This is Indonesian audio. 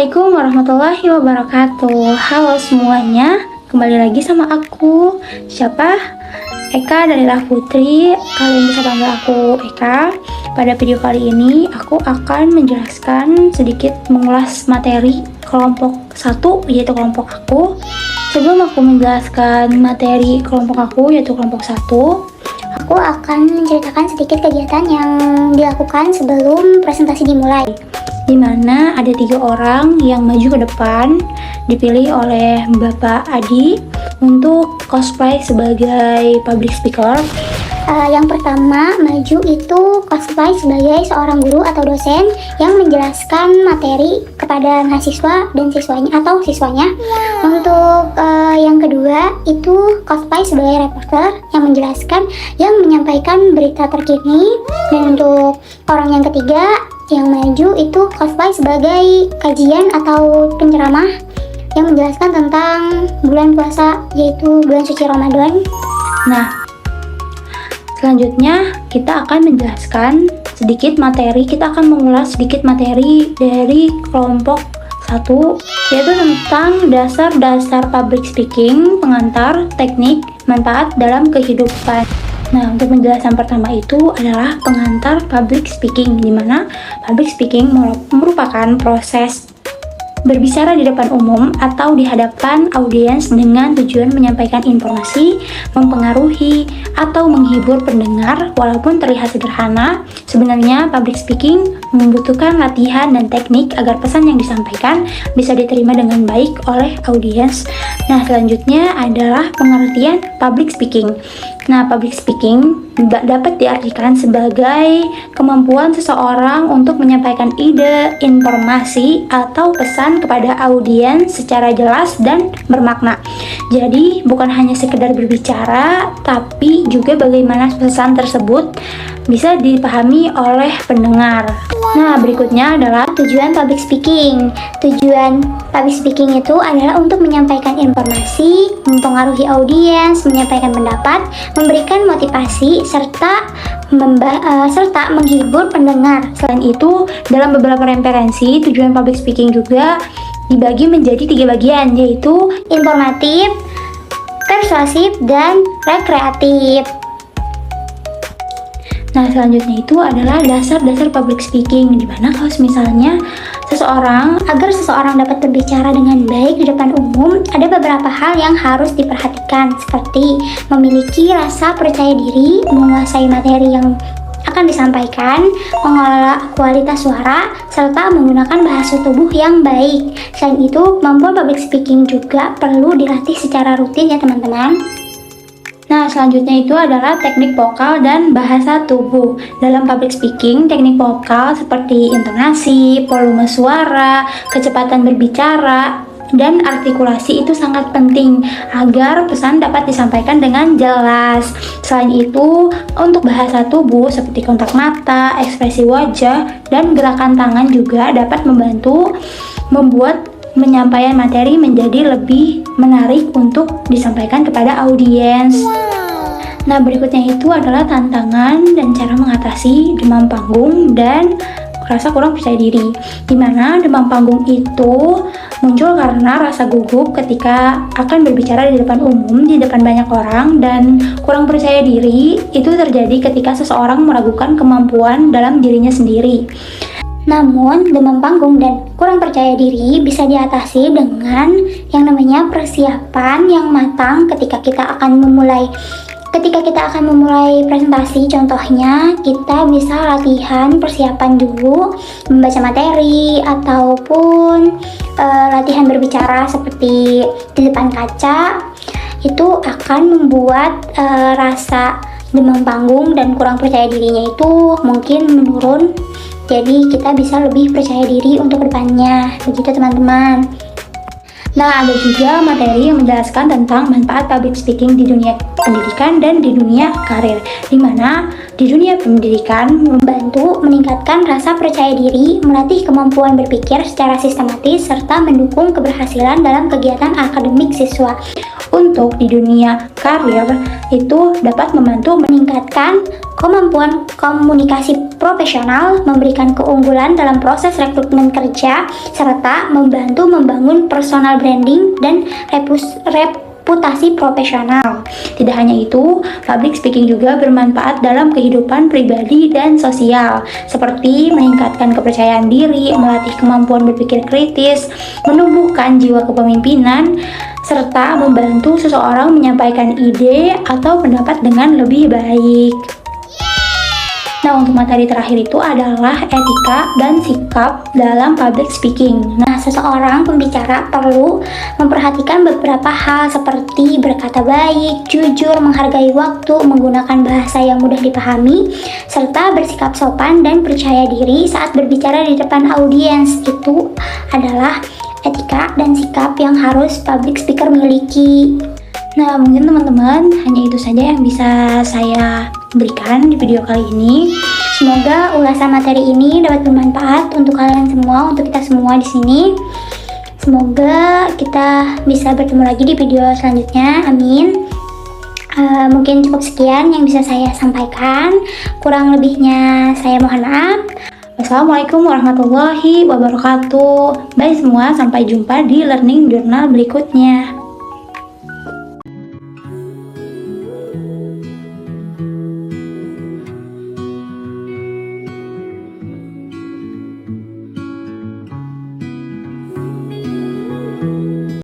Assalamualaikum warahmatullahi wabarakatuh. Halo semuanya, kembali lagi sama aku. Siapa? Eka dari Lah Putri. Kalian bisa panggil aku Eka. Pada video kali ini aku akan menjelaskan sedikit mengulas materi kelompok 1, yaitu kelompok aku. Sebelum aku menjelaskan materi kelompok aku, yaitu kelompok 1, aku akan menceritakan sedikit kegiatan yang dilakukan sebelum presentasi dimulai. di mana ada 3 orang yang maju ke depan, dipilih oleh Bapak Adi untuk cosplay sebagai public speaker. Yang pertama maju itu cosplay sebagai seorang guru atau dosen yang menjelaskan materi kepada mahasiswa dan siswanya atau siswanya. Untuk yang kedua itu cosplay sebagai reporter yang menjelaskan, yang menyampaikan berita terkini. Dan untuk orang yang ketiga yang maju itu cosplay sebagai kajian atau penceramah yang menjelaskan tentang bulan puasa, yaitu bulan suci Ramadan. Nah, selanjutnya kita akan menjelaskan sedikit materi, kita akan mengulas sedikit materi dari kelompok 1, yaitu tentang dasar-dasar public speaking, pengantar, teknik, manfaat dalam kehidupan. Nah, untuk penjelasan pertama itu adalah pengantar public speaking, di mana public speaking merupakan proses berbicara di depan umum atau di hadapan audiens dengan tujuan menyampaikan informasi, mempengaruhi, atau menghibur pendengar. Walaupun terlihat sederhana, sebenarnya public speaking membutuhkan latihan dan teknik agar pesan yang disampaikan bisa diterima dengan baik oleh audiens. Nah, selanjutnya adalah pengertian public speaking. Nah, public speaking dapat diartikan sebagai kemampuan seseorang untuk menyampaikan ide, informasi, atau pesan kepada audiens secara jelas dan bermakna. Jadi, bukan hanya sekedar berbicara, tapi juga bagaimana pesan tersebut bisa dipahami oleh pendengar. Nah, berikutnya adalah tujuan public speaking. Tujuan public speaking itu adalah untuk menyampaikan informasi, mempengaruhi audiens, menyampaikan pendapat, memberikan motivasi, serta menghibur pendengar. Selain itu, dalam beberapa referensi, tujuan public speaking juga dibagi menjadi 3 bagian, yaitu informatif, persuasif, dan rekreatif. Nah, selanjutnya itu adalah dasar-dasar public speaking, di mana kalau misalnya agar seseorang dapat berbicara dengan baik di depan umum, ada beberapa hal yang harus diperhatikan, seperti memiliki rasa percaya diri, menguasai materi yang akan disampaikan, mengelola kualitas suara, serta menggunakan bahasa tubuh yang baik. Selain itu, kemampuan public speaking juga perlu dilatih secara rutin ya teman-teman. Nah, selanjutnya itu adalah teknik vokal dan bahasa tubuh. Dalam public speaking, teknik vokal seperti intonasi, volume suara, kecepatan berbicara, dan artikulasi itu sangat penting agar pesan dapat disampaikan dengan jelas. Selain itu, untuk bahasa tubuh seperti kontak mata, ekspresi wajah, dan gerakan tangan juga dapat membantu membuat penyampaian materi menjadi lebih menarik untuk disampaikan kepada audiens. Nah, berikutnya itu adalah tantangan dan cara mengatasi demam panggung dan rasa kurang percaya diri, dimana demam panggung itu muncul karena rasa gugup ketika akan berbicara di depan umum, di depan banyak orang, dan kurang percaya diri itu terjadi ketika seseorang meragukan kemampuan dalam dirinya sendiri. Namun, demam panggung dan kurang percaya diri bisa diatasi dengan yang namanya persiapan yang matang ketika kita akan memulai presentasi. Contohnya, kita bisa latihan persiapan dulu, membaca materi, ataupun latihan berbicara seperti di depan kaca. Itu akan membuat rasa demam panggung dan kurang percaya dirinya itu mungkin menurun. Jadi kita bisa lebih percaya diri untuk kedepannya, begitu teman-teman. Nah, ada juga materi yang menjelaskan tentang manfaat public speaking di dunia pendidikan dan di dunia karir, di mana di dunia pendidikan membantu meningkatkan rasa percaya diri, melatih kemampuan berpikir secara sistematis, serta mendukung keberhasilan dalam kegiatan akademik siswa. Untuk di dunia karir itu dapat membantu meningkatkan Kemampuan komunikasi profesional memberikan keunggulan dalam proses rekrutmen kerja serta membantu membangun personal branding dan reputasi profesional. Tidak hanya itu, public speaking juga bermanfaat dalam kehidupan pribadi dan sosial, seperti meningkatkan kepercayaan diri, melatih kemampuan berpikir kritis, menumbuhkan jiwa kepemimpinan, serta membantu seseorang menyampaikan ide atau pendapat dengan lebih baik. Nah, untuk materi terakhir itu adalah etika dan sikap dalam public speaking. Nah, seseorang pembicara perlu memperhatikan beberapa hal seperti berkata baik, jujur, menghargai waktu, menggunakan bahasa yang mudah dipahami, serta bersikap sopan dan percaya diri saat berbicara di depan audiens. Itu adalah etika dan sikap yang harus public speaker miliki. Nah, mungkin teman-teman hanya itu saja yang bisa saya berikan di video kali ini. Semoga ulasan materi ini dapat bermanfaat untuk kalian semua, untuk kita semua di sini. Semoga kita bisa bertemu lagi di video selanjutnya. Amin. Mungkin cukup sekian yang bisa saya sampaikan. Kurang lebihnya saya mohon maaf. Wassalamualaikum warahmatullahi wabarakatuh. Bye semua, sampai jumpa di learning journal berikutnya.